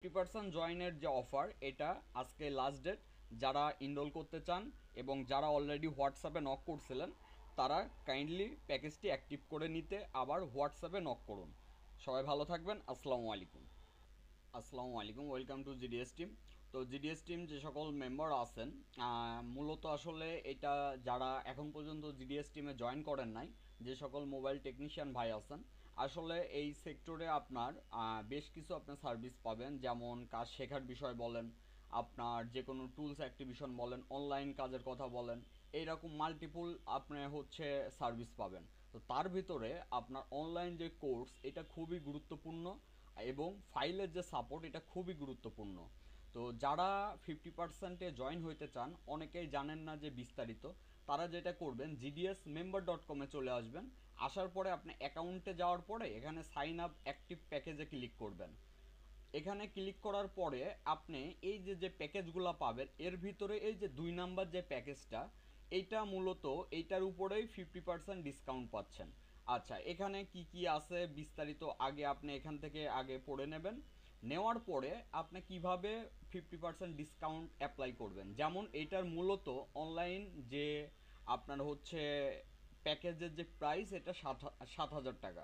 50% জয়েনের যে অফার এটা আজকে লাস্ট ডেট। যারা ইনরোল করতে চান এবং যারা অলরেডি হোয়াটসঅ্যাপে নক করছিলেন তারা কাইন্ডলি প্যাকেজটি অ্যাক্টিভ করে নিতে আবার হোয়াটসঅ্যাপে নক করুন। সবাই ভালো থাকবেন। আসসালামু আলাইকুম, ওয়েলকাম টু জিডিএস টিম। তো জিডিএস টিম যে সকল মেম্বার আছেন, মূলত আসলে এটা যারা এখন পর্যন্ত জিডিএস টিমে জয়েন করেন নাই, যে সকল মোবাইল টেকনিশিয়ান ভাই আছেন, আসলে এই সেক্টরে আপনার বেশ কিছু আপনার সার্ভিস পাবেন, যেমন কাজ শেখার বিষয় বলেন, আপনার যে কোনো টুলস অ্যাক্টিভিশন বলেন, অনলাইন কাজের কথা বলেন, এইরকম মাল্টিপুল আপনার হচ্ছে সার্ভিস পাবেন। তো তার ভিতরে আপনার অনলাইন যে কোর্স এটা খুবই গুরুত্বপূর্ণ এবং ফাইলের যে সাপোর্ট এটা খুবই গুরুত্বপূর্ণ। তো যারা 50%-এ জয়েন হইতে চান, অনেকেই জানেন না যে বিস্তারিত, তারা যেটা করবেন gdsmember.com-এ চলে আসবেন। আসার পরে আপনি অ্যাকাউন্টে যাওয়ার পরে এখানে সাইন আপ অ্যাক্টিভ প্যাকেজে ক্লিক করবেন। এখানে ক্লিক করার পরে আপনি এই যে যে প্যাকেজগুলো পাবেন, এর ভিতরে এই যে 2 নাম্বার যে প্যাকেজটা, এইটা মূলত এইটার উপরেই 50% ডিসকাউন্ট পাচ্ছেন। আচ্ছা, এখানে কি কি আছে বিস্তারিত আগে আপনি এখান থেকে আগে পড়ে নেবেন। নেওয়ার পরে আপনি কিভাবে 50% ডিসকাউন্ট অ্যাপ্লাই করবেন, যেমন এইটার মূলত অনলাইন যে আপনার হচ্ছে প্যাকেজের যে প্রাইস এটা 7,000 টাকা।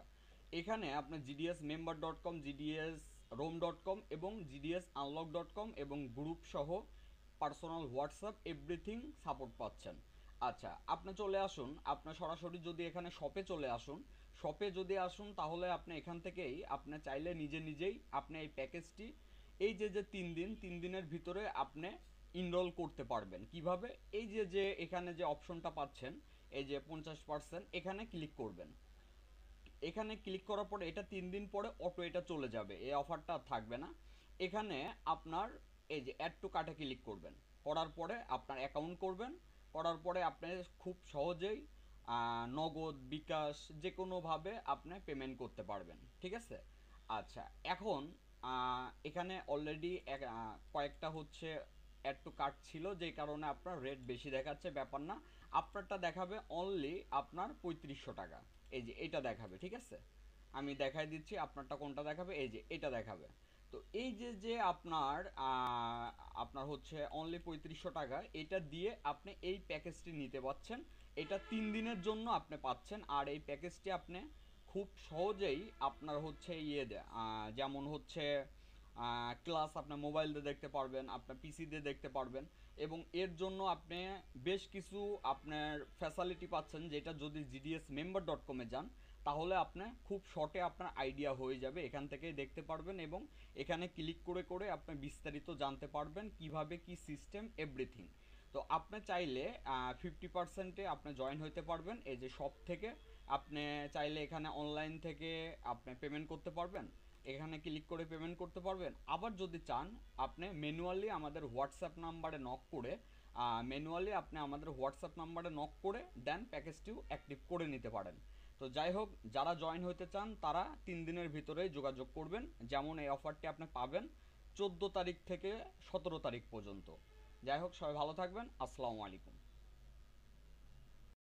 এখানে আপনি gdsmember.com, gdsroam.com এবং gdsunlock.com এবং গ্রুপ সহ পার্সোনাল হোয়াটসঅ্যাপ এভরিথিং সাপোর্ট পাচ্ছেন। আচ্ছা, আপনি চলে আসুন, আপনার সরাসরি যদি এখানে শপে চলে আসুন, শপে যদি আসুন তাহলে আপনি এখান থেকেই আপনি চাইলে নিজে নিজেই আপনি এই প্যাকেজটি এই যে যে 3 দিনের ভিতরে আপনি ইনরোল করতে পারবেন। কিভাবে? এই যে যে এখানে যে অপশনটা পাচ্ছেন, এই যে 50%, এখানে ক্লিক করবেন। এখানে ক্লিক করার পরে এটা 3 দিন পরে অটো এটা চলে যাবে, এই অফারটা থাকবে না। এখানে আপনার এই যে অ্যাড টু কার্টে ক্লিক করবেন, করার পরে আপনার অ্যাকাউন্ট করবেন, করার পরে আপনি খুব সহজেই নগদ, বিকাশ যে কোনোভাবে আপনি পেমেন্ট করতে পারবেন। ঠিক আছে? আচ্ছা, এখন এখানে অলরেডি কয়েকটা হচ্ছে অ্যাড টু কার্ট ছিল, যেই কারণে আপনার রেট বেশি দেখাচ্ছে, ব্যাপার না। আপনারটা দেখাবে অনলি আপনার 3500 টাকা। এই যে এটা দেখাবে, ঠিক আছে? আমি দেখাই দিচ্ছি আপনারটা কোনটা দেখাবে। এই যে এটা দেখাবে। তো এই যে যে আপনার আপনার হচ্ছে অনলি 3500 টাকা, এটা দিয়ে আপনি এই প্যাকেজটি নিতে পারছেন। এটা 3 দিনের জন্য আপনি পাচ্ছেন। আর এই প্যাকেজটি আপনি খুব সহজেই আপনার হচ্ছে যেমন হচ্ছে ক্লাস আপনার মোবাইল দিয়ে দেখতে পারবেন, আপনার পিসি দিয়ে দেখতে পারবেন, এবং এর জন্য আপনি বেশ কিছু আপনার ফ্যাসিলিটি পাচ্ছেন, যেটা যদি gdsmember.com-এ যান তাহলে আপনি খুব শর্টে আপনার আইডিয়া হয়ে যাবে, এখান থেকেই দেখতে পারবেন এবং এখানে ক্লিক করে করে আপনি বিস্তারিত জানতে পারবেন কিভাবে কি সিস্টেম এভরিথিং। তো আপনি চাইলে 50%-এ আপনি জয়েন হতে পারবেন এই যে শপ থেকে। আপনি চাইলে এখানে অনলাইন থেকে আপনি পেমেন্ট করতে পারবেন, এখানে ক্লিক করে পেমেন্ট করতে পারবেন। আবার যদি চান আপনি ম্যানুয়ালি আমাদের হোয়াটসঅ্যাপ নাম্বারে নক করে দেন প্যাকেজটিও অ্যাক্টিভ করে নিতে পারেন। তো যাই হোক, যারা জয়েন হতে চান তারা 3 দিনের ভিতরেই যোগাযোগ করবেন। যেমন এই অফারটি আপনি পাবেন 14 তারিখ থেকে 17 তারিখ পর্যন্ত। যাই হোক, সবাই ভালো থাকবেন। আসসালামু আলাইকুম।